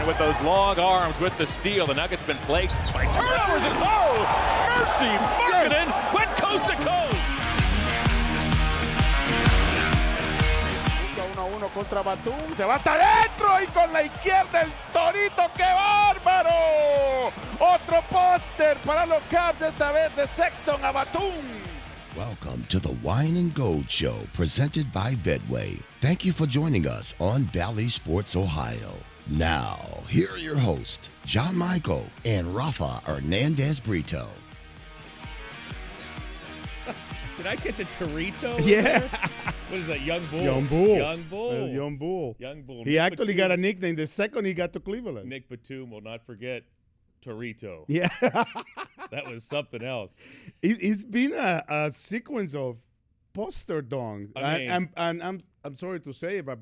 And with those long arms, with the steal, the Nuggets have been plagued by turnovers. Mercy Markkanen went coast to coast. 1-1 contra Batum, se va hasta adentro y con la izquierda el Torito, ¡qué bárbaro! Otro póster para los Cavs, esta vez de Sexton a Batum. Welcome to the Wine and Gold Show, presented by Bedway. Thank you for joining us on Bally Sports Ohio. Now, here are your hosts, John Michael and Rafa Hernande-Brito. Did I catch a Torito? Yeah. What is that, Young Bull? Young Bull. Young Bull. Young Bull. Young Bull. He Nick actually Batum. got a nickname the second he got to Cleveland. Nick Batum will not forget Torito. Yeah. That was something else. It's been a sequence of poster dongs. I mean, I'm sorry to say it, but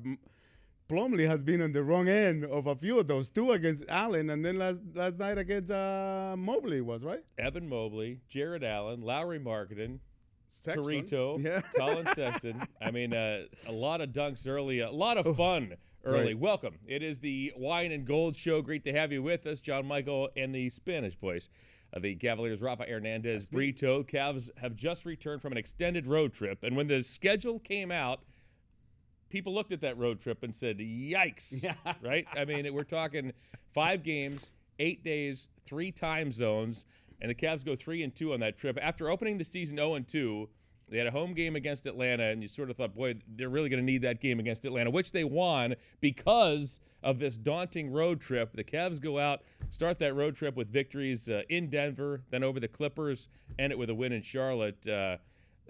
Plumlee has been on the wrong end of a few of those. Two against Allen, and then last night against Mobley was, right? Evan Mobley, Jared Allen, Lowry Markkanen, Sexton. Torito, Yeah. Colin Sexton. I mean, a lot of dunks early, a lot of fun early. Right. Welcome. It is the Wine and Gold Show. Great to have you with us, John Michael, and the Spanish voice of the Cavaliers, Rafa Hernande-Brito. Cavs have just returned from an extended road trip, and when the schedule came out, people looked at that road trip and said, yikes, right? I mean, we're talking 5 games, 8 days, 3 time zones, and the Cavs go 3-2 on that trip. After opening the season 0-2, they had a home game against Atlanta, and you sort of thought, boy, they're really going to need that game against Atlanta, which they won because of this daunting road trip. The Cavs go out, start that road trip with victories in Denver, then over the Clippers, end it with a win in Charlotte.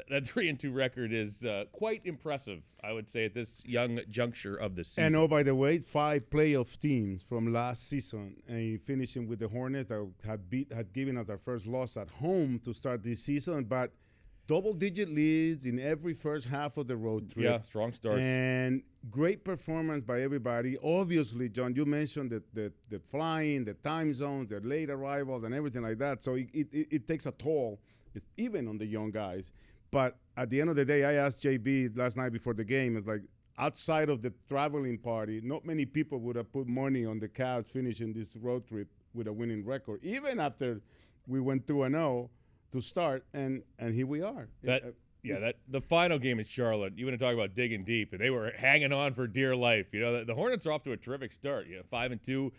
That 3-2 record is quite impressive, I would say, at this young juncture of the season. And oh, by the way, 5 playoff teams from last season, and finishing with the Hornets that had given us our first loss at home to start this season, but double-digit leads in every first half of the road trip. Yeah, strong starts. And great performance by everybody. Obviously, John, you mentioned the flying, the time zones, the late arrivals, and everything like that. So it takes a toll, even on the young guys. But at the end of the day, I asked JB last night before the game, it's like, outside of the traveling party, not many people would have put money on the Cavs finishing this road trip with a winning record, even after we went 2-0 to start, and here we are. The final game in Charlotte, you want to talk about digging deep, and they were hanging on for dear life. You know, the Hornets are off to a terrific start. 5-2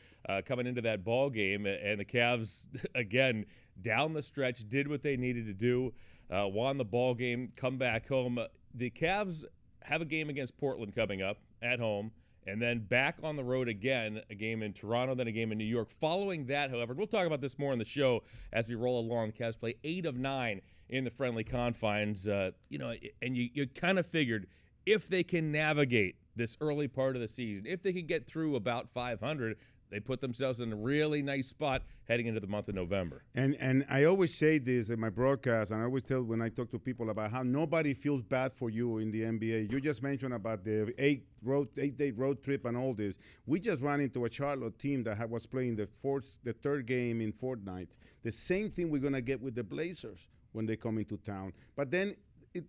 coming into that ball game, and the Cavs again down the stretch did what they needed to do, won the ball game, come back home. The Cavs have a game against Portland coming up at home, and then back on the road again, a game in Toronto, then a game in New York. Following that, however, we'll talk about this more in the show as we roll along. The Cavs play 8 of 9 in the friendly confines, and you kind of figured if they can navigate this early part of the season, if they can get through about 500, they put themselves in a really nice spot heading into the month of November. And I always say this in my broadcast, and I always tell when I talk to people about how nobody feels bad for you in the NBA. You just mentioned about the 8-day road trip and all this. We just ran into a Charlotte team that was playing the third game in fortnight. The same thing we're going to get with the Blazers when they come into town. But then,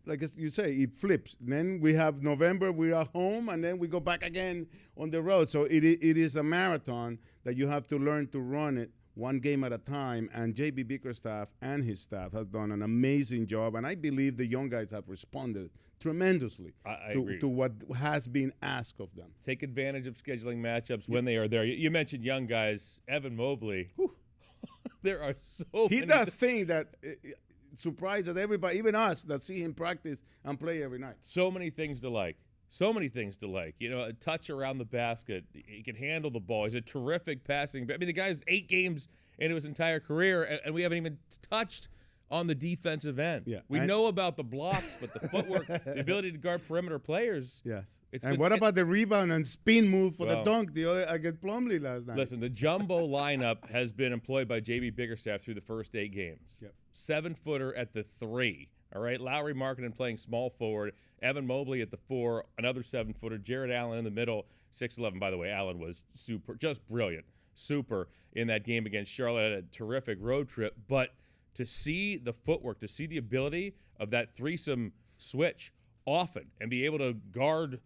like you say, it flips. Then we have November, we are home, and then we go back again on the road. So it is a marathon that you have to learn to run it one game at a time. And J.B. Bickerstaff and his staff has done an amazing job. And I believe the young guys have responded tremendously to what has been asked of them. Take advantage of scheduling matchups when they are there. You mentioned young guys, Evan Mobley. There are so many. He does things that surprises everybody, even us that see him practice and play every night. So many things to like. So many things to like. You know, a touch around the basket. He can handle the ball. He's a terrific passing. I mean, the guy's 8 games into his entire career, and we haven't even touched on the defensive end. Yeah. We know about the blocks, but the footwork, the ability to guard perimeter players. Yes. And what about the rebound and spin move for well, the dunk against Plumlee last night? Listen, the jumbo lineup has been employed by J.B. Bickerstaff through the first 8 games. Yep. 7-footer at the 3. All right, Lowry Markkanen playing small forward, Evan Mobley at the 4, another 7-footer, Jared Allen in the middle, 6'11". By the way, Allen was super, just brilliant, super in that game against Charlotte. Had a terrific road trip, but to see the footwork, to see the ability of that threesome switch often and be able to guard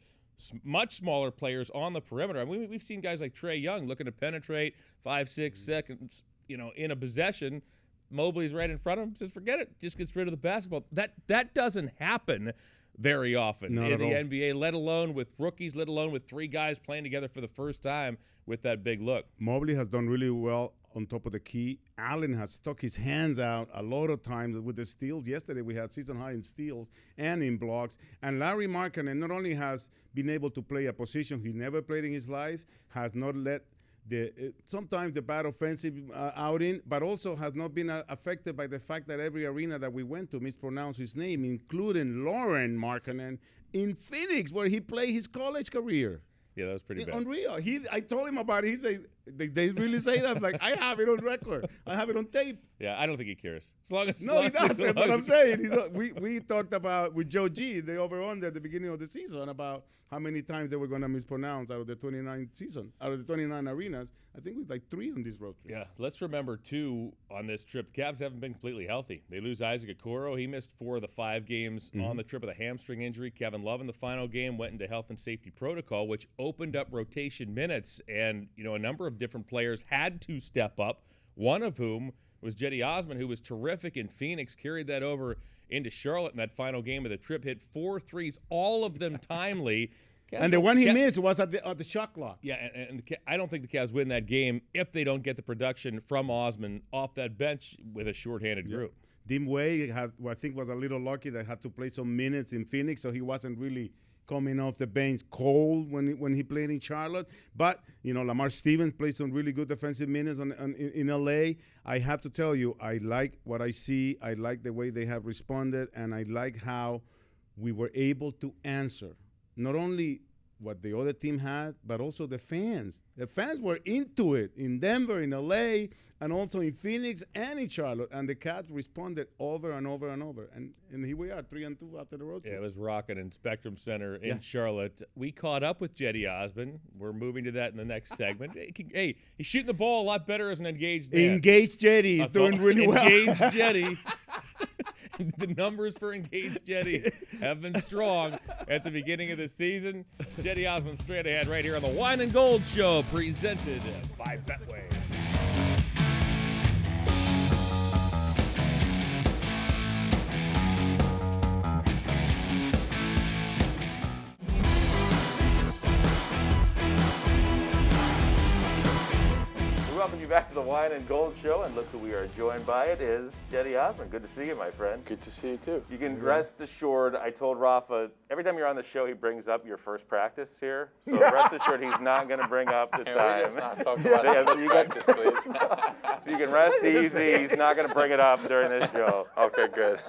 much smaller players on the perimeter. I mean, we've seen guys like Trae Young looking to penetrate 5-6 seconds, in a possession. Mobley's right in front of him. Says, forget it. Just gets rid of the basketball. That doesn't happen very often Not in the at all. NBA, let alone with rookies, let alone with three guys playing together for the first time with that big look. Mobley has done really well on top of the key. Allen has stuck his hands out a lot of times with the steals. Yesterday we had season high in steals and in blocks. And Larry Markkanen not only has been able to play a position he never played in his life, has not let sometimes the bad offensive outing, but also has not been affected by the fact that every arena that we went to mispronounced his name, including Lauren Markkanen in Phoenix, where he played his college career. Yeah, that was pretty bad. Unreal. I told him about it. He said, they really say that? I'm like, I have it on record. I have it on tape. Yeah, I don't think he cares. No, he doesn't. But I'm saying, we talked about with Joe G, the over-under at the beginning of the season, about how many times they were going to mispronounce out of the 29 arenas. I think it was like 3 on this road trip. Yeah, let's remember, too, on this trip, the Cavs haven't been completely healthy. They lose Isaac Okoro. He missed 4 of the 5 games on the trip with a hamstring injury. Kevin Love in the final game went into health and safety protocol, which opened up rotation minutes. And, a number of different players had to step up, one of whom was Cedi Osman, who was terrific in Phoenix, carried that over into Charlotte in that final game of the trip, hit 4 threes, all of them timely. And the one he missed was at the shot clock. Yeah, and I don't think the Cavs win that game if they don't get the production from Osman off that bench with a shorthanded group. Dim Wade I think was a little lucky that had to play some minutes in Phoenix, so he wasn't really coming off the bench cold when he played in Charlotte. But, Lamar Stevens played some really good defensive minutes in L.A. I have to tell you, I like what I see. I like the way they have responded, and I like how we were able to answer not only what the other team had, but also the fans. The fans were into it in Denver, in LA, and also in Phoenix and in Charlotte. And the Cavs responded over and over and over. And here we are, 3-2 after the road trip. Yeah, it was rocking in Spectrum Center in Charlotte. We caught up with Cedi Osman. We're moving to that in the next segment. Hey, he's shooting the ball a lot better as an engaged man. Engaged Cedi is doing really well. Engaged Cedi. The numbers for engaged Cedi have been strong at the beginning of the season. Cedi Osman straight ahead right here on the Wine and Gold Show, presented by Betway. Welcome you back to the Wine and Gold Show, and look who we are joined by. It is Cedi Osman. Good to see you, my friend. Good to see you too. You can rest assured, I told Rafa, every time you're on the show, he brings up your first practice here. So rest assured he's not going to bring up the Can time. we just not talk about the practice, please? So you can rest easy. He's not going to bring it up during this show. Okay, good.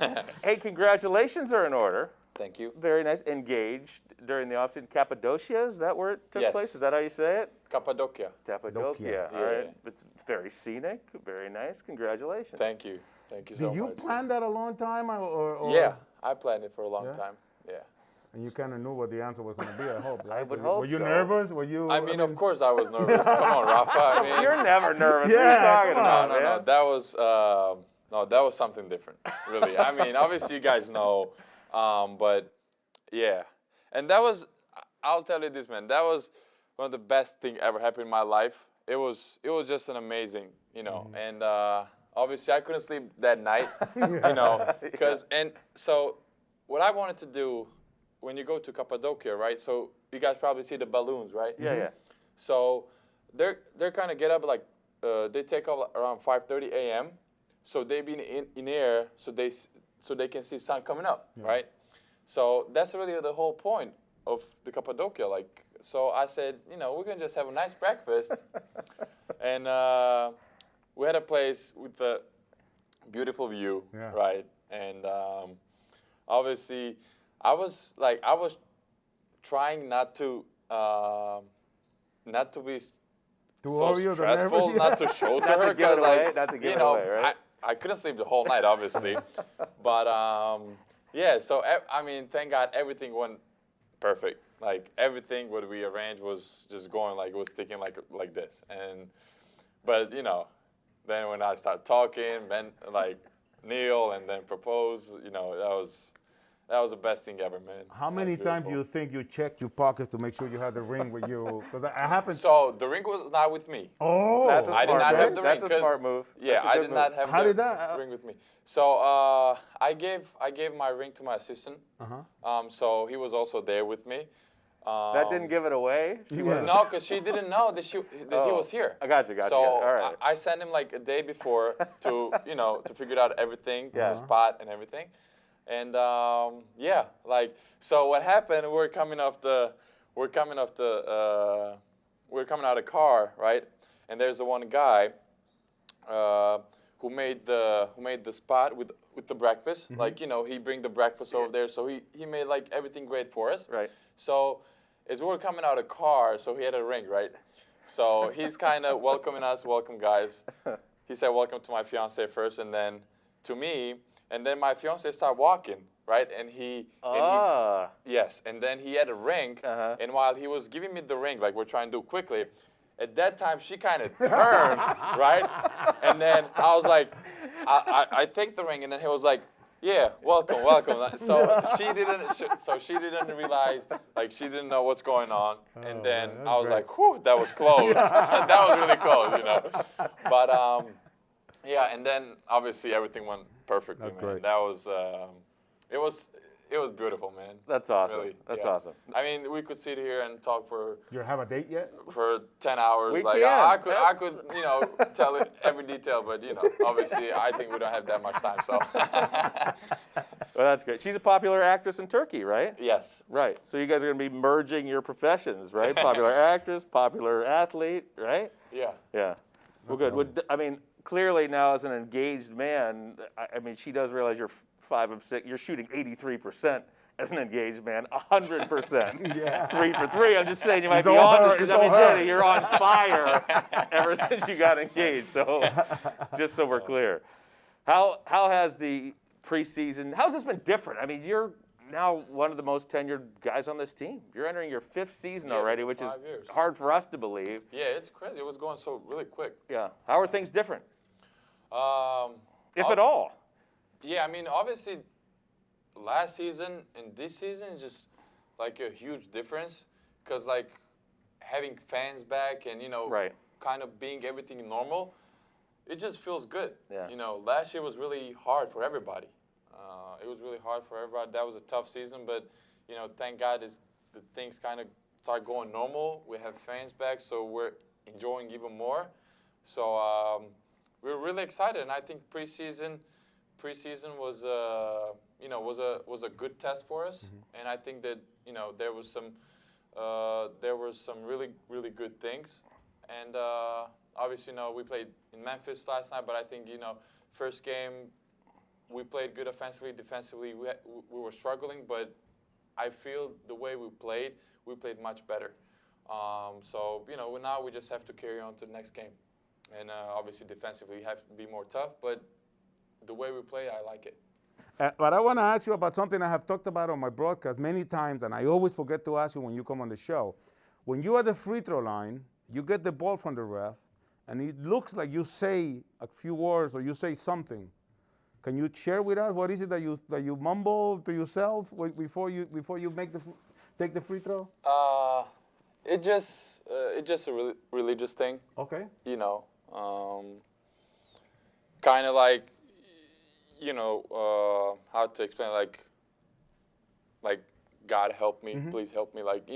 Hey, congratulations are in order. Thank you. Very nice. Engaged during the offseason. Cappadocia, is that where it took Yes. place? Is that how you say it? Cappadocia. Cappadocia. All Yeah. right. It's very scenic. Very nice. Congratulations. Thank you. Thank you so Did you much. plan that a long time? Or Yeah, I planned it for a long Yeah? time. Yeah. And you kind of knew what the answer was going to be, I hope. Right? I would hope Were you so. nervous? Were you? I mean, of course I was nervous. Come on, Rafa. I mean, You're never nervous. Yeah, what are you talking come about, no. man? That was something different, really. I mean, obviously you guys know, but yeah. And I'll tell you this, man. That was one of the best thing ever happened in my life. It was just an amazing, and obviously I couldn't sleep that night, and so what I wanted to do when you go to Cappadocia, right? So you guys probably see the balloons, right? Yeah. So they're kind of get up like they take off around 5:30 a.m. So they be in air so they can see sun coming up, right? So that's really the whole point of the Cappadocia. Like, so I said, we're gonna just have a nice breakfast, and we had a place with a beautiful view, right? And obviously, I was trying not to be so stressful, not to show to Not to her, give it away, like, not to give it away, right? I couldn't sleep the whole night, obviously, but yeah. So I mean, thank God everything went perfect. Like everything what we arranged was just going like it was sticking like this, but then when I start talking, then like Neil and then propose, that That was the best thing ever, man. How many times do you think you checked your pockets to make sure you had the ring with you? Because I happened. So the ring was not with me. Oh, That's a I did smart not move. have the ring. That's a 'cause- smart move. Yeah, That's a I good did move. not have How the did that- ring with me. So I gave my ring to my assistant. So he was also there with me. That didn't give it away. She wasn't. No, because she didn't know that he was here. I got you. So All right. I sent him like a day before to to figure out everything, Yeah. the spot and everything, and yeah, like so what happened? We're coming out of the car, right? And there's the one guy who made the spot with the breakfast. Like he bring the breakfast over there, so he made like everything great for us. Right. So as we were coming out of the car, so he had a ring, right? So he's kind of welcoming us, welcome guys. He said welcome to my fiance first, and then to me, and then my fiance started walking, right? And yes, and then he had a ring, and while he was giving me the ring, like we're trying to do quickly, at that time she kind of turned, right? And then I was like, I take the ring, and then he was like, yeah, welcome. So she didn't realize, like she didn't know what's going on, and then man, I was great. like, whew, that was close. That was really close, But yeah, and then obviously everything went perfectly. That's man. great. That was it was beautiful, man. That's awesome. Really, That's yeah. awesome. I mean, we could sit here and talk for You have a date yet? 10 hours. We Like can. I could tell it every detail, but obviously I think we don't have that much time. So Well, that's great. She's a popular actress in Turkey, right? yes. Right. So you guys are going to be merging your professions, right? Popular actress, popular athlete, right? Yeah. Yeah. Well, good. I mean, clearly now as an engaged man, I mean, she does realize you're 5 of 6. You're shooting 83% as an engaged man, 100%. Yeah. 3 for 3. I'm just saying you might It's be all on her, this. it's I mean, all her. Jenny, you're on fire ever since you got engaged. So just so we're clear. How has the preseason, how's this been different? I mean, you're now one of the most tenured guys on this team. You're entering your 5th season Yeah, already, which is 5 years. hard for us to believe. Yeah, it's crazy. It was going so really quick. Yeah. How are things different, if I'll- at all? Yeah, I mean, obviously, last season and this season just like a huge difference, cause like having fans back and Right. kind of being everything normal, it just feels good. Yeah. Last year was really hard for everybody. It was really hard for everybody. That was a tough season, but thank God the things kind of start going normal. We have fans back, so we're enjoying even more. So we're really excited, and I think preseason was was a good test for us, and I think that there was some really good things, and obviously we played in Memphis last night, but I think first game we played good offensively. Defensively we were struggling, but I feel the way we played much better. So now we just have to carry on to the next game, and obviously defensively we have to be more tough, but the way we play, I like it. But I want to ask you about something I have talked about on my broadcast many times, and I always forget to ask you when you come on the show. When you are at the free throw line, you get the ball from the ref, and it looks like you say a few words or you say something. Can you share with us what is it that you mumble to yourself before you take the free throw? It's just a religious thing. Okay. Kind of like, how to explain, like God help me, please help me, like,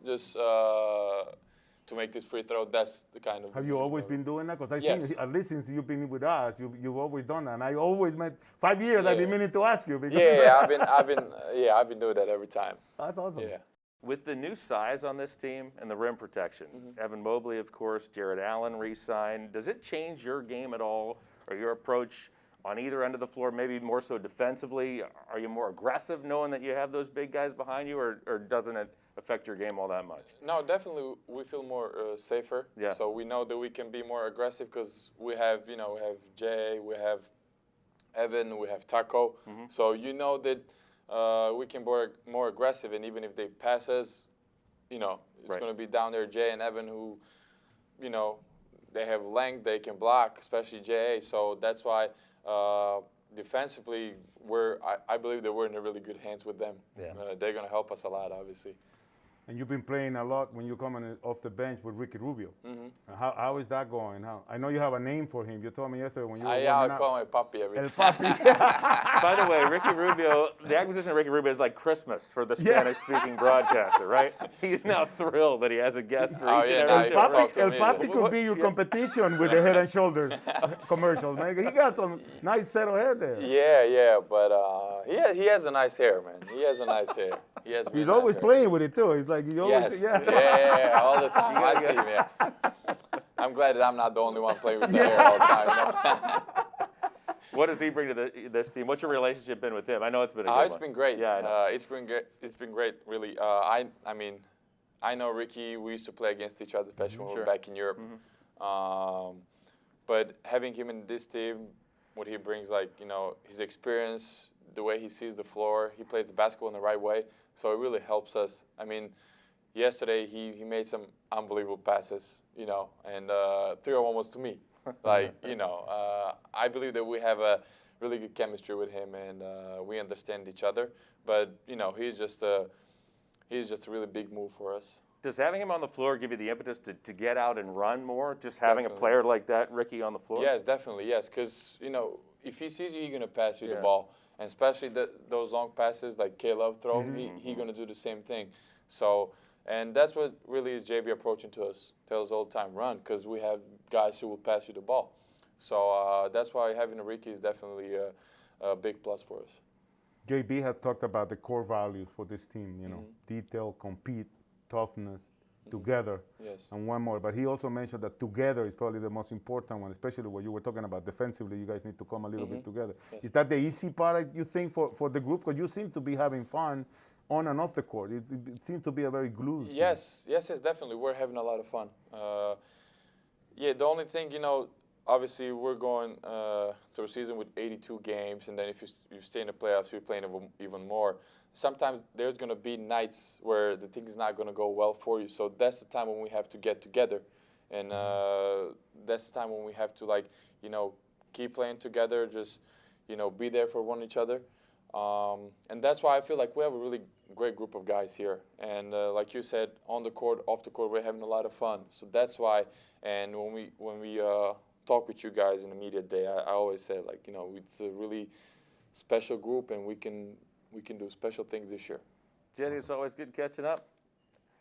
just to make this free throw. That's the kind of. Have you always been doing that? Because I Yes. think at least since you've been with us, you've always done that. And I always 5 years I've been Yeah. meaning to ask you because Yeah, I've been doing that every time. that's awesome. Yeah. With the new size on this team and the rim protection, Evan Mobley, of course, Jared Allen re-signed. Does it change your game at all, or your approach on either end of the floor, maybe more so defensively? Are you more aggressive knowing that you have those big guys behind you, or doesn't it affect your game all that much? No, definitely we feel more safer. Yeah. So we know that we can be more aggressive because we have Jay, we have Evan, we have Taco. So that we can be more aggressive, and even if they pass us, it's Right. going to be down there Jay and Evan who, they have length, they can block, especially Jay. So that's why defensively, I believe that we're in a really good hands with them. Yeah. They're going to help us a lot, obviously. And you've been playing a lot when you're coming off the bench with Ricky Rubio. How is that going? I know you have a name for him. You told me yesterday when you were warming I'll up. call him Papi every El time. Papi. By the way, Ricky Rubio, the acquisition of Ricky Rubio is like Christmas for the Spanish-speaking broadcaster, right? He's now thrilled that he has a guest for each and every now show. you El Papi could be your competition with the Head and Shoulders commercials, man. He got some nice set of hair there. Yeah, but he has a nice hair, man. He has a nice hair. He has He's really always nice hair. playing with it too. He's like he always Yeah, all the time. I see him, yeah. I'm glad that I'm not the only one playing with the hair all the time. You know? What does he bring to this team? What's your relationship been with him? I know it's been a good It's one. been great. Yeah, I know. It's been great. It's been great, really. I mean, I know Ricky. We used to play against each other, especially when we were back in Europe. But having him in this team, what he brings, like, you know, his experience, the way he sees the floor, he plays the basketball in the right way. So it really helps us. I mean, yesterday he made some unbelievable passes, you know, and 3 of 1 was to me. Like, you know, I believe that we have a really good chemistry with him, and we understand each other. But, you know, he's just a really big move for us. Does having him on the floor give you the impetus to get out and run more? Just having Definitely. a player like that, Ricky, on the floor? Yes, definitely, yes. Because, you know, if he sees you, he's going to pass you the ball. And especially those long passes like K-Love throw, he's going to do the same thing. So, and that's what really is JB approaching to us. Tells us all the time, run, because we have guys who will pass you the ball. So that's why having a Ricky is definitely a big plus for us. JB had talked about the core values for this team, you know, detail, compete, toughness, together, Yes. and one more. But he also mentioned that together is probably the most important one, especially what you were talking about defensively. You guys need to come a little bit together. Yes. Is that the easy part, you think, for the group? Because you seem to be having fun on and off the court. It seems to be a very glued. Yes, definitely. We're having a lot of fun. Yeah, the only thing, you know, obviously we're going through a season with 82 games, and then if you stay in the playoffs, you're playing even more. Sometimes there's going to be nights where the thing's not going to go well for you. So that's the time when we have to get together. And that's the time when we have to, like, you know, keep playing together, just, you know, be there for one each other. And that's why I feel like we have a really great group of guys here. And like you said, on the court, off the court, we're having a lot of fun. So that's why. And when we talk with you guys in the media day, I always say, like, you know, it's a really special group, and we can do special things this year. Jenny, it's always good catching up.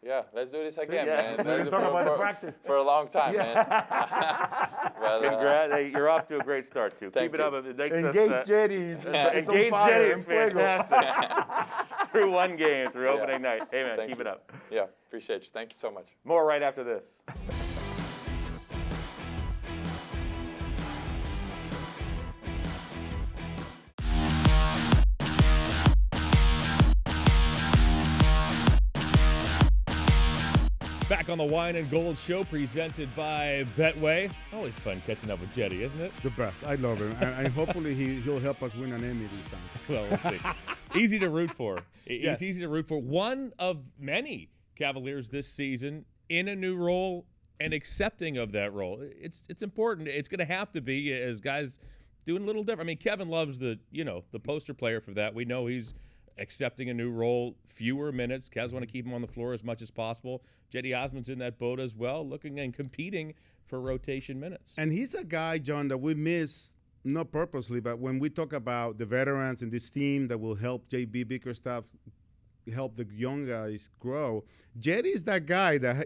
Yeah, let's do this again, yeah. man. We can talk about the practice. For a long time, man. But, Congrats. Hey, you're off to a great start, too. Thank Keep it you. up. It makes Engage us, Jetty. Engage Jenny is fantastic. Through one game, through opening night. Hey, man, Thank keep you. it up. Yeah, appreciate you. Thank you so much. More right after this. Back on the Wine and Gold Show, presented by Betway. Always fun catching up with Jetty, isn't it? The best. I love him. And hopefully he'll help us win an Emmy this time. Well, we'll see. Easy to root for. Yes. It's easy to root for. One of many Cavaliers this season in a new role and accepting of that role. It's important. It's going to have to be as guys doing a little different. I mean, Kevin Love's the poster player for that. We know he's accepting a new role, fewer minutes. Cavs want to keep him on the floor as much as possible. Cedi Osman's in that boat as well, looking and competing for rotation minutes. And he's a guy, John, that we miss, not purposely, but when we talk about the veterans in this team that will help JB Bickerstaff help the young guys grow. Cedi is that guy that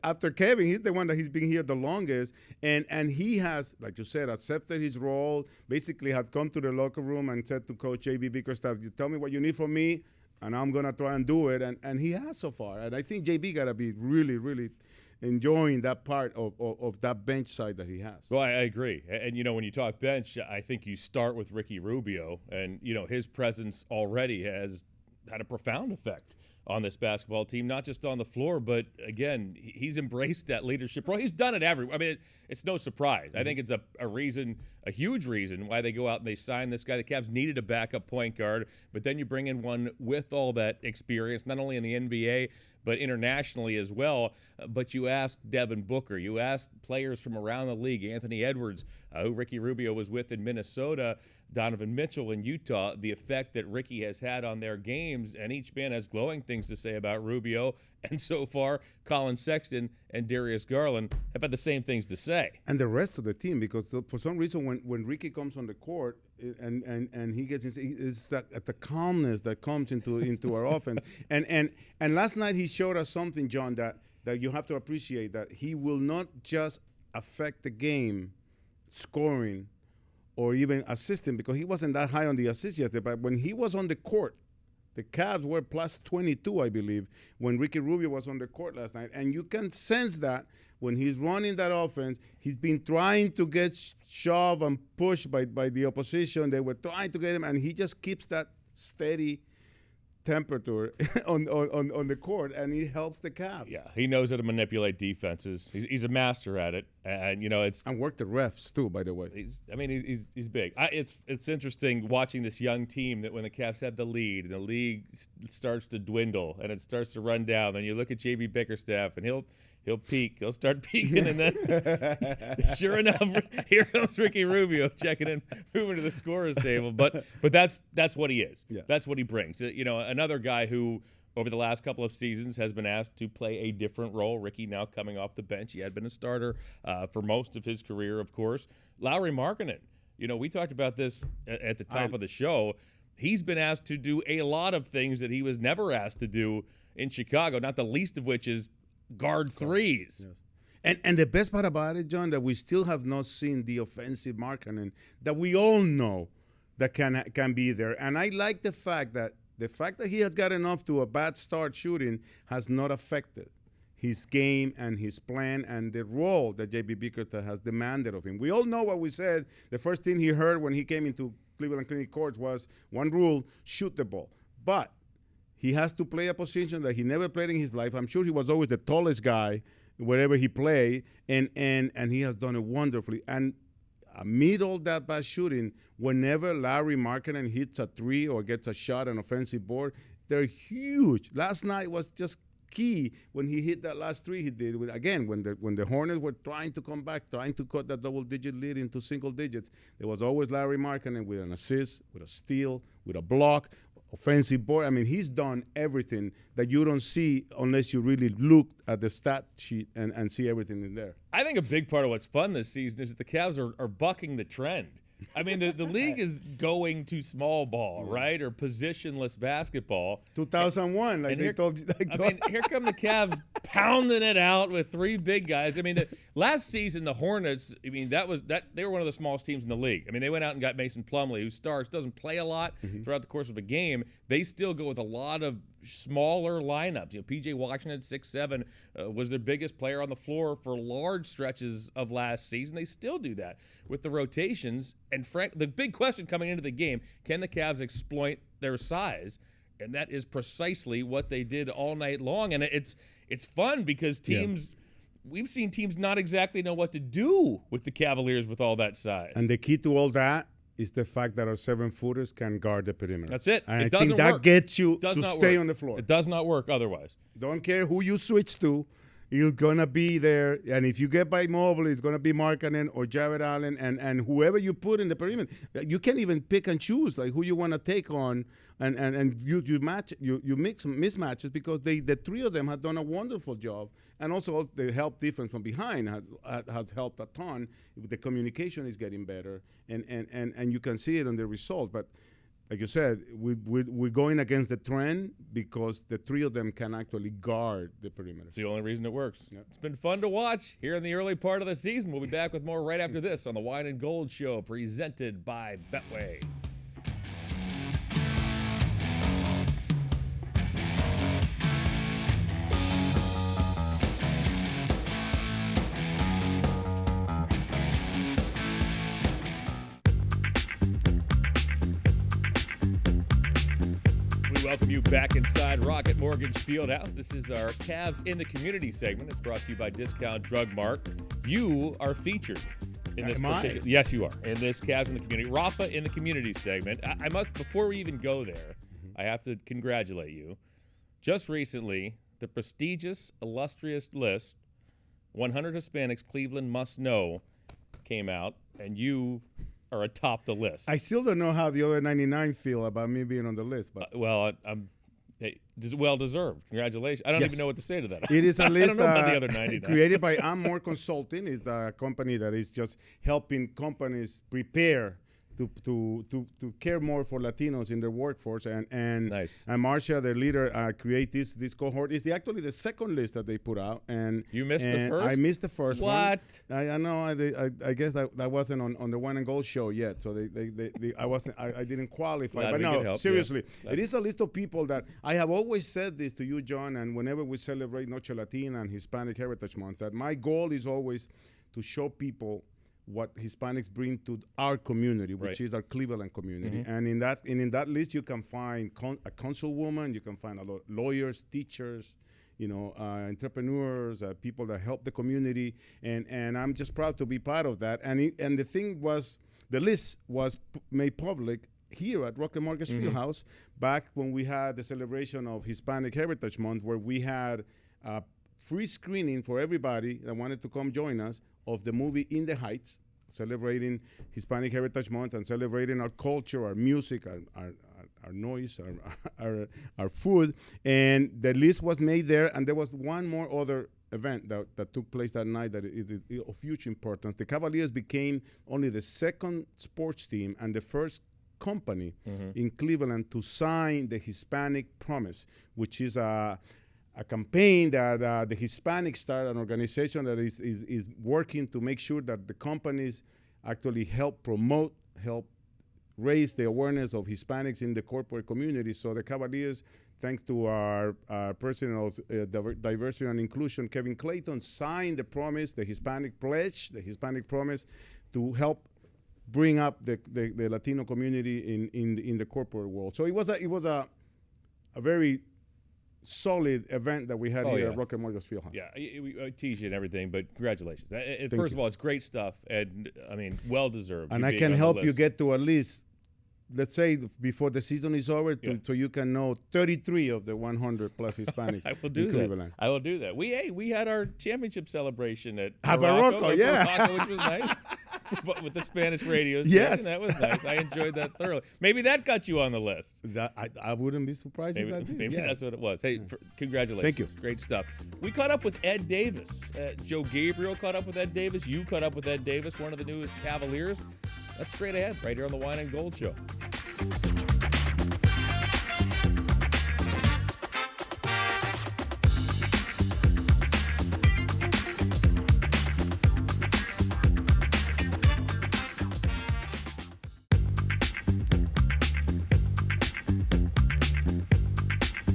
after Kevin, he's the one that he's been here the longest, and he has, like you said, accepted his role. Basically, had come to the locker room and said to Coach JB Bickerstaff, "You tell me what you need from me, and I'm gonna try and do it." And he has so far. And I think JB gotta be really, really enjoying that part of that bench side that he has. Well, I agree. And, when you talk bench, I think you start with Ricky Rubio, and, his presence already has had a profound effect on this basketball team, not just on the floor, but again, he's embraced that leadership role. He's done it everywhere. I mean, it's no surprise. I think it's a huge reason why they go out and they sign this guy. The Cavs needed a backup point guard, but then you bring in one with all that experience, not only in the NBA, but internationally as well. But you ask Devin Booker, you ask players from around the league, Anthony Edwards, who Ricky Rubio was with in Minnesota, Donovan Mitchell in Utah, the effect that Ricky has had on their games, and each man has glowing things to say about Rubio. And so far, Colin Sexton and Darius Garland have had the same things to say. And the rest of the team, because for some reason when Ricky comes on the court and he gets it's that the calmness that comes into our offense. And last night he showed us something, John, that you have to appreciate, that he will not just affect the game scoring or even assisting, because he wasn't that high on the assists yesterday. But when he was on the court, the Cavs were plus 22, I believe, when Ricky Rubio was on the court last night. And you can sense that when he's running that offense, he's been trying to get shoved and pushed by the opposition. They were trying to get him, and he just keeps that steady temperature on the court, and he helps the Cavs. Yeah, he knows how to manipulate defenses. He's a master at it, and it's and work the refs too, by the way. He's big. It's interesting watching this young team that when the Cavs have the lead and the league starts to dwindle and it starts to run down, then you look at JB Bickerstaff and he'll peak. He'll start peaking, and then sure enough, here comes Ricky Rubio checking in, moving to the scorer's table. But that's what he is. Yeah. That's what he brings. Another guy who over the last couple of seasons has been asked to play a different role. Ricky now coming off the bench. He had been a starter for most of his career, of course. Lauri Markkanen. We talked about this at the top of the show. He's been asked to do a lot of things that he was never asked to do in Chicago, not the least of which is guard threes. Yes. And the best part about it, John, that we still have not seen the offensive Markkanen that we all know that can be there. And I like the fact that he has gotten off to a bad start shooting has not affected his game and his plan and the role that J.B. Bickerstaff has demanded of him. We all know what we said. The first thing he heard when he came into Cleveland Clinic Courts was one rule: shoot the ball. But he has to play a position that he never played in his life. I'm sure he was always the tallest guy wherever he played, and he has done it wonderfully. And amid all that bad shooting, whenever Lauri Markkanen hits a three or gets a shot on offensive board, they're huge. Last night was just key when he hit that last three he did. Again, when the Hornets were trying to come back, trying to cut that double-digit lead into single digits, there was always Lauri Markkanen with an assist, with a steal, with a block, offensive board. I mean, he's done everything that you don't see unless you really look at the stat sheet and see everything in there. I think a big part of what's fun this season is that the Cavs are bucking the trend. I mean, the league is going to small ball, right, or positionless basketball. 2001, like they told you. Here come the Cavs pounding it out with three big guys. I mean, last season the Hornets. I mean, they were one of the smallest teams in the league. I mean, they went out and got Mason Plumlee, who doesn't play a lot throughout the course of a game. They still go with a lot of smaller lineups. P.J. Washington, 6'7", was their biggest player on the floor for large stretches of last season. They still do that with the rotations. And the big question coming into the game, can the Cavs exploit their size? And that is precisely what they did all night long. And it's fun because we've seen teams not exactly know what to do with the Cavaliers with all that size. And the key to all that is the fact that our 7-footers can guard the perimeter. That's it. And It I doesn't think that work. gets you Does to not stay work. on the floor. It does not work otherwise. Don't care who you switch to. You're going to be there. And if you get by Mobley, it's going to be Markkanen or Jared Allen and whoever you put in the perimeter. You can't even pick and choose like who you want to take on. And you mix mismatches because the three of them have done a wonderful job. And also the help defense from behind has helped a ton. The communication is getting better. And you can see it in the results. But like you said, we're going against the trend because the three of them can actually guard the perimeter. It's the only reason it works. Yep. It's been fun to watch here in the early part of the season. We'll be back with more right after this on the Wine and Gold Show, presented by Betway. welcome you back inside Rocket Mortgage Fieldhouse. This is our Cavs in the Community segment. It's brought to you by Discount Drug Mart. You are featured in this particular. Yes, you are in this Cavs in the Community. Rafa in the Community segment. I must, before we even go there, I have to congratulate you. Just recently, the prestigious, illustrious list, 100 Hispanics Cleveland Must Know, came out, and you are atop the list. I still don't know how the other 99 feel about me being on the list, but I'm well deserved. Congratulations. I don't even know what to say to that. it is a list I don't know about the other 99. created by I'm More Consulting. It's a company that is just helping companies prepare to care more for Latinos in their workforce, and Nice. And Marcia, their leader, create this cohort. It's actually the second list that they put out, and You missed the first? I missed the first one. What? I know. I guess that wasn't on the Wine and Gold show yet, so I didn't qualify. Glad but we could no, help, seriously, yeah. it is a list of people that I have always said this to you, John, and whenever we celebrate Noche Latina and Hispanic Heritage Month, that my goal is always to show people what Hispanics bring to our community, which is our Cleveland community. And in that list, you can find a councilwoman, you can find a lot of lawyers, teachers, entrepreneurs, people that help the community, and I'm just proud to be part of that. And the thing was, the list was made public here at Rocket Mortgage Fieldhouse back when we had the celebration of Hispanic Heritage Month, where we had a free screening for everybody that wanted to come join us of the movie In the Heights, celebrating Hispanic Heritage Month and celebrating our culture, our music, our noise, our food. And the list was made there, and there was one more other event that took place that night that is of huge importance. The Cavaliers became only the second sports team and the first company in Cleveland to sign the Hispanic Promise, which is a campaign that the Hispanics started, an organization that is working to make sure that the companies actually help promote, help raise the awareness of Hispanics in the corporate community. So the Cavaliers, thanks to our president of Diversity and Inclusion, Kevin Clayton, signed the promise, the Hispanic Pledge, the Hispanic Promise, to help bring up the Latino community in the corporate world. So it was a very solid event that we had here at Rocket Mortgage Fieldhouse. Yeah, we tease you and everything, but congratulations. First of all, it's great stuff, and I mean, well deserved. And I can help you get to at least, let's say, before the season is over, so you can know 33 of the 100 plus Hispanics. I will do in Cleveland. that. I will do that. We had our championship celebration at Morocco, which was nice. But with the Spanish radio station, Yes. that was nice. I enjoyed that thoroughly. Maybe that got you on the list. I wouldn't be surprised if that did. Maybe that's what it was. Hey, congratulations. Thank you. Great stuff. We caught up with Ed Davis. Joe Gabriel caught up with Ed Davis. You caught up with Ed Davis, one of the newest Cavaliers. That's straight ahead, right here on the Wine and Gold Show.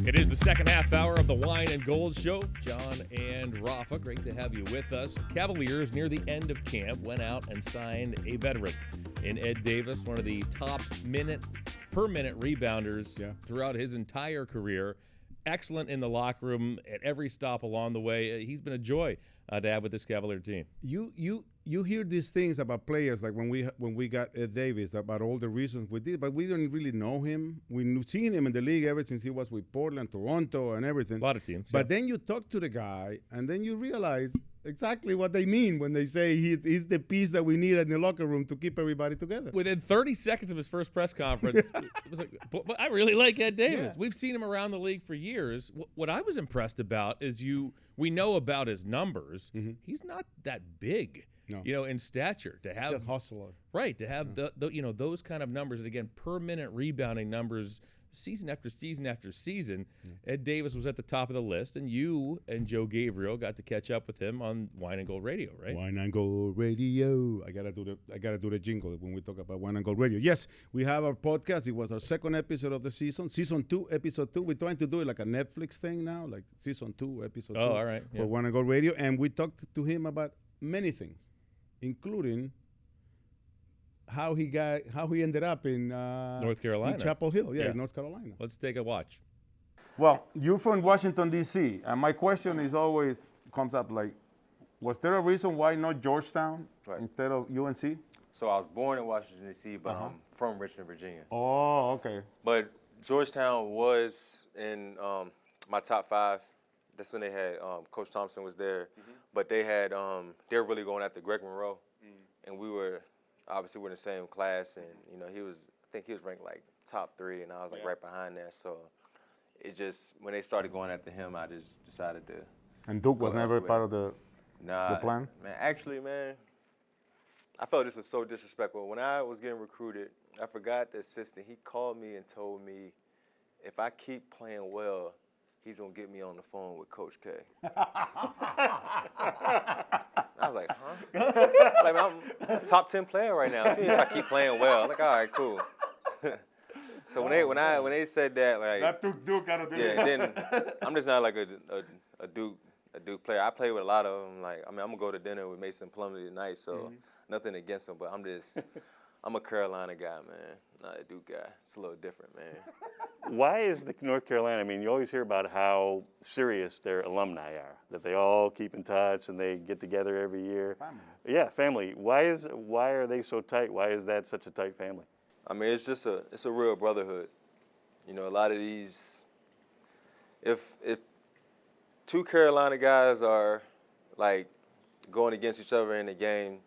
It is the second half hour of the Wine and Gold Show. John and Rafa, great to have you with us. Cavaliers, near the end of camp, went out and signed a veteran in Ed Davis, one of the top per-minute rebounders throughout his entire career. Excellent in the locker room at every stop along the way. He's been a joy to have with this Cavalier team. You hear these things about players, like when we got Ed Davis, about all the reasons we did, but we didn't really know him. We've seen him in the league ever since he was with Portland, Toronto, and everything. A lot of teams. But then you talk to the guy, and then you realize exactly what they mean when they say he's the piece that we need in the locker room to keep everybody together. Within 30 seconds of his first press conference, it was like, but I really like Ed Davis. Yeah. We've seen him around the league for years. What I was impressed about is we know about his numbers. He's not that big, in stature. To have He's a hustler. Right, to have those kind of numbers, and again, per minute rebounding numbers, season after season after season. Ed Davis was at the top of the list, and you and Joe Gabriel got to catch up with him on Wine and Gold Radio, right? Wine and Gold Radio. I gotta do the jingle when we talk about Wine and Gold Radio. Yes, we have our podcast. It was our second episode of the season 2, episode 2. We're trying to do it like a Netflix thing now, like season 2, episode 2. Oh, all right. For Wine and Gold Radio, and we talked to him about many things, including how he ended up in North Carolina. in Chapel Hill, in North Carolina. Let's take a watch. Well, you're from Washington, D.C., and my question is always comes up like, was there a reason why not Georgetown instead of UNC? So I was born in Washington, D.C., but I'm from Richmond, Virginia. Oh, okay. But Georgetown was in my top 5. That's when they had Coach Thompson was there, but they had they were really going after Greg Monroe, and we were obviously we're in the same class, and you know I think he was ranked like top 3, and I was like right behind that. So it just when they started going after him, I just decided to. And Duke was never elsewhere. part of the plan? Man, actually, man, I felt this was so disrespectful. When I was getting recruited, I forgot the assistant. He called me and told me if I keep playing well, he's going to get me on the phone with Coach K. I was like, huh? Like, I'm a top 10 player right now. If I keep playing well, I'm like, all right, cool. So when they said that, like, That took Duke out of the then I'm just not like a Duke player. I play with a lot of them. Like, I mean, I'm gonna go to dinner with Mason Plumlee tonight, so nothing against him, but I'm a Carolina guy, man, not a Duke guy. It's a little different, man. Why is the North Carolina? I mean, you always hear about how serious their alumni are, that they all keep in touch and they get together every year. Family. Yeah, family. Why are they so tight? Why is that such a tight family? I mean, it's a real brotherhood. You know, a lot of these, if 2 Carolina guys are like going against each other in the game,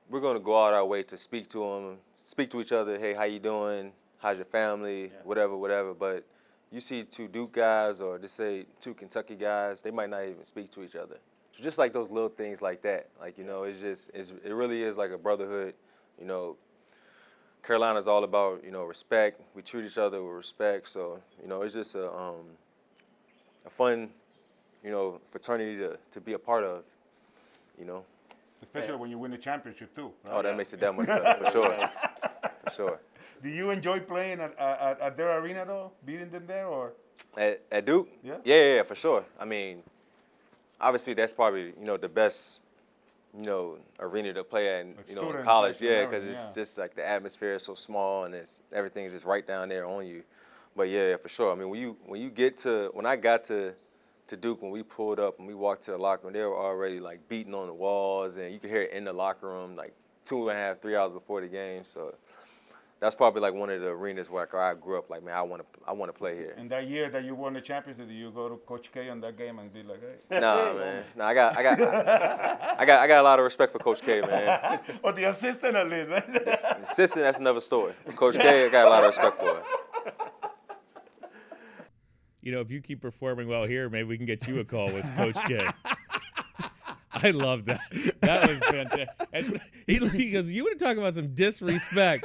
we're going to go out our way to speak to them, speak to each other. Hey, how you doing? How's your family? Whatever. But you see 2 Duke guys or just say 2 Kentucky guys, they might not even speak to each other. So just like those little things like that, like, you know, it really is like a brotherhood. You know, Carolina's all about, you know, respect. We treat each other with respect. So, you know, it's just a fun, you know, fraternity to be a part of, you know. Especially when you win the championship, too. Right? Oh, that makes it that much better, for sure. For sure. Do you enjoy playing at their arena, though? Beating them there, or? At Duke? Yeah. Yeah, for sure. I mean, obviously that's probably, you know, the best, you know, arena to play at, you know, in college. Yeah, because it's just like the atmosphere is so small and everything is just right down there on you. But yeah, for sure. I mean, when I got to Duke, when we pulled up and we walked to the locker room, they were already like beating on the walls, and you could hear it in the locker room like 2.5, 3 hours before the game. So that's probably like one of the arenas where I grew up. Like, man, I want to play here. And that year that you won the championship, did you go to Coach K on that game and be like, hey? Nah, man. Nah, I got a lot of respect for Coach K, man. Or the assistant at least, man. The assistant, that's another story. Coach K, I got a lot of respect for him. You know, if you keep performing well here, maybe we can get you a call with Coach K. I love that. That was fantastic. And he goes, you want to talk about some disrespect.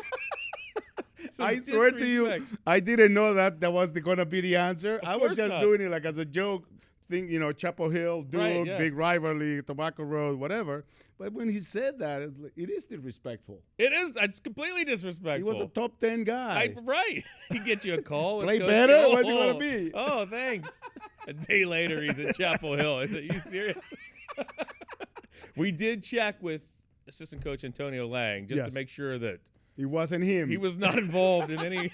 I swear to you, I didn't know that was going to be the answer. I was just doing it like as a joke thing, you know, Chapel Hill, Duke, big rivalry, Tobacco Road, whatever. But when he said that, it is disrespectful. It is. It's completely disrespectful. He was a top 10 guy. Right. He get you a call. Play Coach better? K. What's it going to be? Oh, thanks. A day later, he's at Chapel Hill. Are you serious? We did check with assistant coach Antonio Lang just to make sure that it wasn't him. He was not involved in any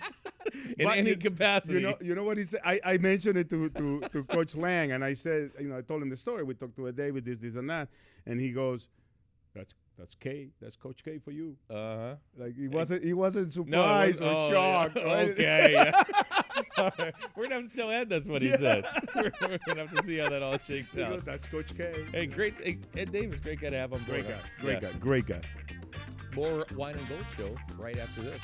capacity. You know what he said? I mentioned it to Coach Lang, and I said, you know, I told him the story. We talked to a David, this and that, and he goes, "That's K. That's Coach K for you." Like he wasn't surprised or shocked. Okay. Yeah. All right. We're gonna have to tell Ed that's what he said. We're gonna have to see how that all shakes out. Goes, that's Coach K. Hey, great. Hey, Ed Davis, great guy to have on board. Great guy. More Wine and Gold Show right after this.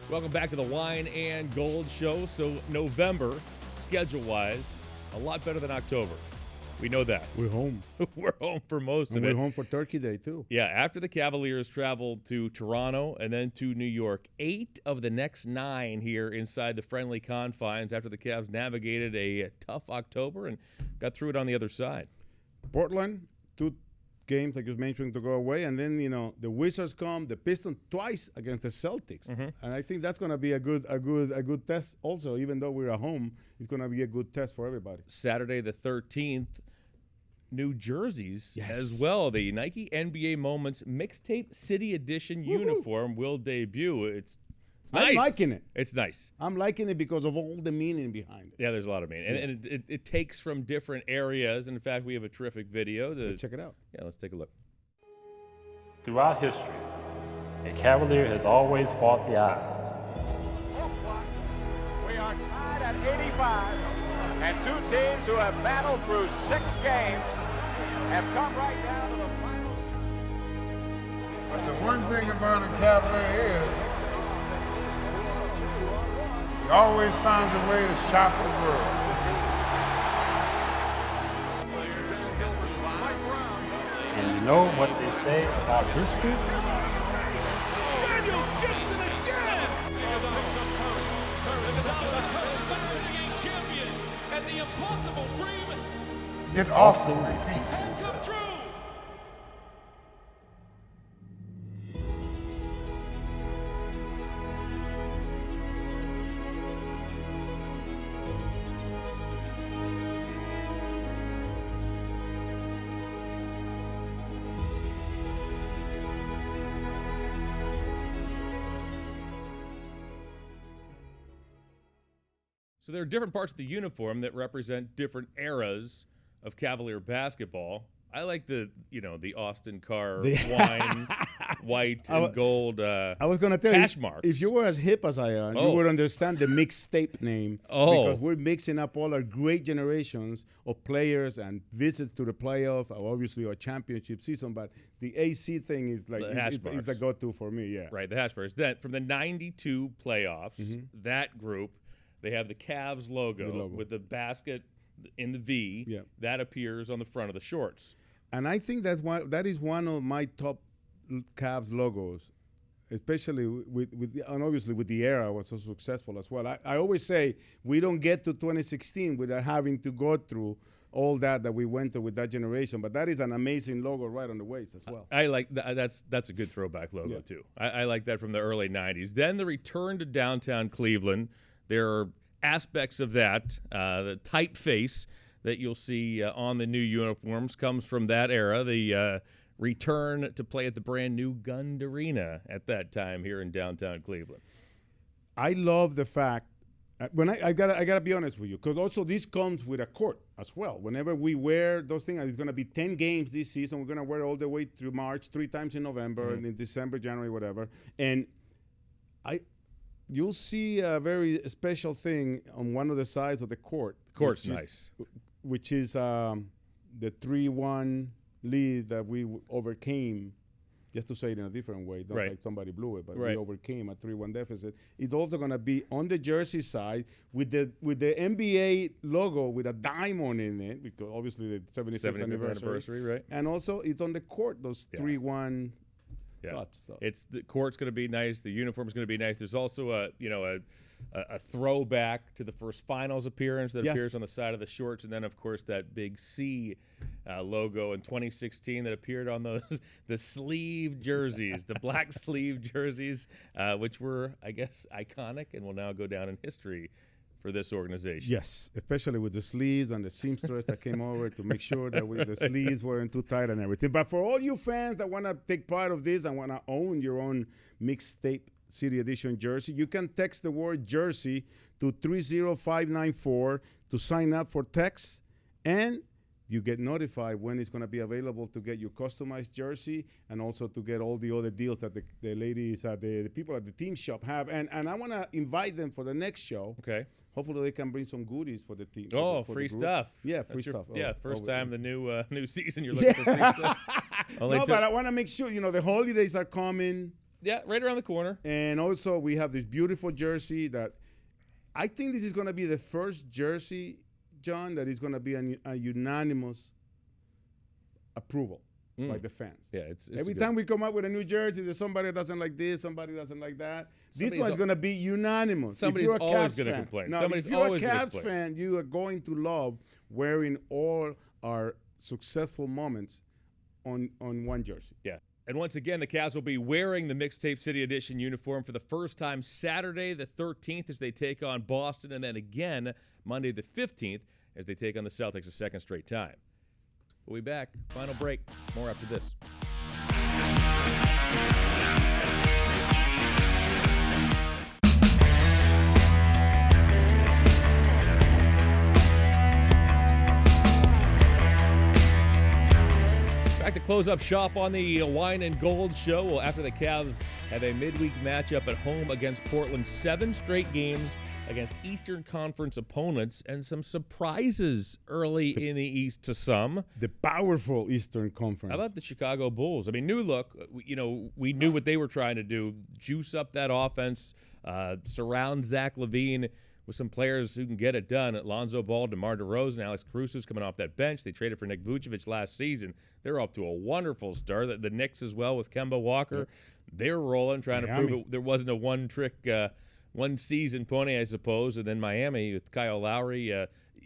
Welcome back to the Wine and Gold Show. So November, schedule-wise, a lot better than October. We know that. We're home. We're home for most and of it. We're home for Turkey Day, too. Yeah, after the Cavaliers traveled to Toronto and then to New York, 8 of the next 9 here inside the friendly confines after the Cavs navigated a tough October and got through it on the other side. Portland, games, like you mentioned, to go away, and then the Wizards come, the Pistons twice against the Celtics, and I think that's going to be a good test. Also, even though we're at home, it's going to be a good test for everybody. Saturday the 13th, new jerseys Yes. as well. The Nike NBA Moments Mixtape City Edition uniform will debut. It's nice. I'm liking it. It's nice. I'm liking it because of all the meaning behind it. Yeah, there's a lot of meaning. And it takes from different areas. In fact, we have a terrific video. Let's check it out. Yeah, let's take a look. Throughout history, a Cavalier has always fought the odds. We are tied at 85, and two teams who have battled through 6 games have come right down to the finals. But the one thing about a Cavalier is he always finds a way to shock the world. And you know what they say about history? It often repeats. So there are different parts of the uniform that represent different eras of Cavalier basketball. I like the Austin Carr wine, white and gold I was going to tell you, hash marks. if you were as hip as I am, you would understand the mixtape name. Because we're mixing up all our great generations of players and visits to the playoff, obviously our championship season. But the AC thing is like, it's the go-to for me, yeah. Right, the hash marks. Then from the 92 playoffs, that group, they have the Cavs logo with the basket in the V. Yeah. That appears on the front of the shorts. And I think that is one of my top Cavs logos, especially and obviously with the era was so successful as well. I always say we don't get to 2016 without having to go through all that we went through with that generation. But that is an amazing logo right on the waist as well. I like that's a good throwback logo too. I like that from the early 90s. Then the return to downtown Cleveland. There are aspects of that, the typeface that you'll see on the new uniforms comes from that era. The return to play at the brand new Gund Arena at that time here in downtown Cleveland. I love the fact when I gotta be honest with you, because also this comes with a court as well. Whenever we wear those things, it's gonna be 10 games this season. We're gonna wear all the way through March, 3 times in November, and in December, January, whatever. And you'll see a very special thing on one of the sides of the court. The court's nice. Which is the 3-1 lead that we overcame, just to say it in a different way, not like somebody blew it, but we overcame a 3-1 deficit. It's also going to be on the jersey side with the NBA logo with a diamond in it, because obviously the 75th anniversary, right? And also it's on the court, those 3-1 dots. So. The court's going to be nice. The uniform's going to be nice. There's also a throwback to the first finals appearance that appears on the side of the shorts, and then of course that big C logo in 2016 that appeared on the sleeve jerseys, the black sleeve jerseys, which were, I guess, iconic and will now go down in history for this organization. Yes, especially with the sleeves and the seamstress that came over to make sure that the sleeves weren't too tight and everything. But for all you fans that want to take part of this and want to own your own mixtape City Edition jersey, you can text the word jersey to 30594 to sign up for text, and you get notified when it's going to be available to get your customized jersey and also to get all the other deals that the ladies, the people at the team shop have. And I want to invite them for the next show. Okay. Hopefully they can bring some goodies for the team. Oh, for free the stuff. Yeah, free stuff. First time the new season you're looking for free stuff. But I want to make sure, the holidays are coming. Yeah, right around the corner. And also we have this beautiful jersey that I think this is going to be the first jersey, John, that is going to be a unanimous approval by the fans. Yeah, it's every time we come up with a new jersey, there's somebody that doesn't like this, somebody doesn't like that. This one's going to be unanimous. Somebody's always going to complain. Now, if you're a Cavs fan, you are going to love wearing all our successful moments on one jersey. Yeah. And once again, the Cavs will be wearing the Mixtape City Edition uniform for the first time Saturday the 13th as they take on Boston, and then again Monday the 15th as they take on the Celtics a second straight time. We'll be back. Final break. More after this. Back to close up shop on the Wine and Gold show. Well, after the Cavs have a midweek matchup at home against Portland, 7 straight games against Eastern Conference opponents, and some surprises early in the East to some. The powerful Eastern Conference. How about the Chicago Bulls? I mean, new look. We knew what they were trying to do: juice up that offense, surround Zach LaVine with some players who can get it done. Lonzo Ball, DeMar DeRozan, Alex Caruso's coming off that bench. They traded for Nick Vucevic last season. They're off to a wonderful start. The Knicks as well with Kemba Walker. They're rolling, trying to prove there wasn't a one-season pony, I suppose. And then Miami with Kyle Lowry.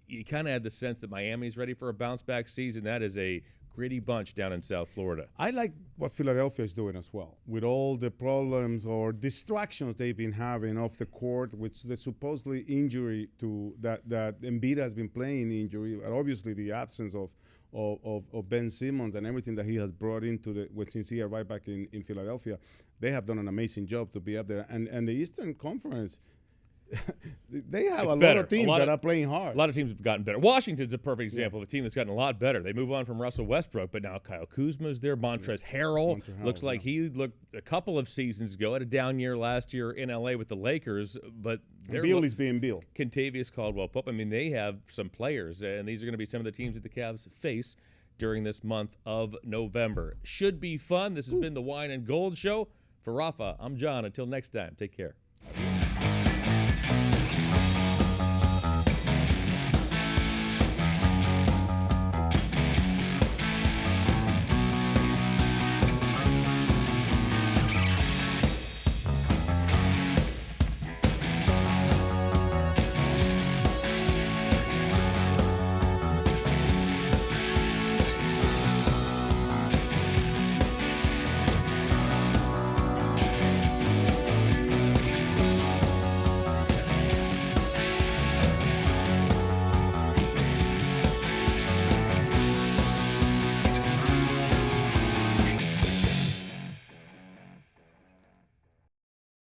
You kind of had the sense that Miami's ready for a bounce-back season. That is a gritty bunch down in South Florida. I like what Philadelphia is doing as well, with all the problems or distractions they've been having off the court, with the supposedly injury to that Embiid has been playing injury, and obviously the absence of Ben Simmons and everything that he has brought into since he arrived back in Philadelphia. They have done an amazing job to be up there, and the Eastern Conference. They have a lot of teams that are playing hard. A lot of teams have gotten better. Washington's a perfect example of a team that's gotten a lot better. They move on from Russell Westbrook, but now Kyle Kuzma's there. Montrezl Harrell looks like he looked a couple of seasons ago, had a down year last year in L.A. with the Lakers, but Beal is being Beal. Kentavious Caldwell-Pope. I mean, they have some players, and these are going to be some of the teams that the Cavs face during this month of November. Should be fun. This has been the Wine and Gold Show. For Rafa, I'm John. Until next time, take care.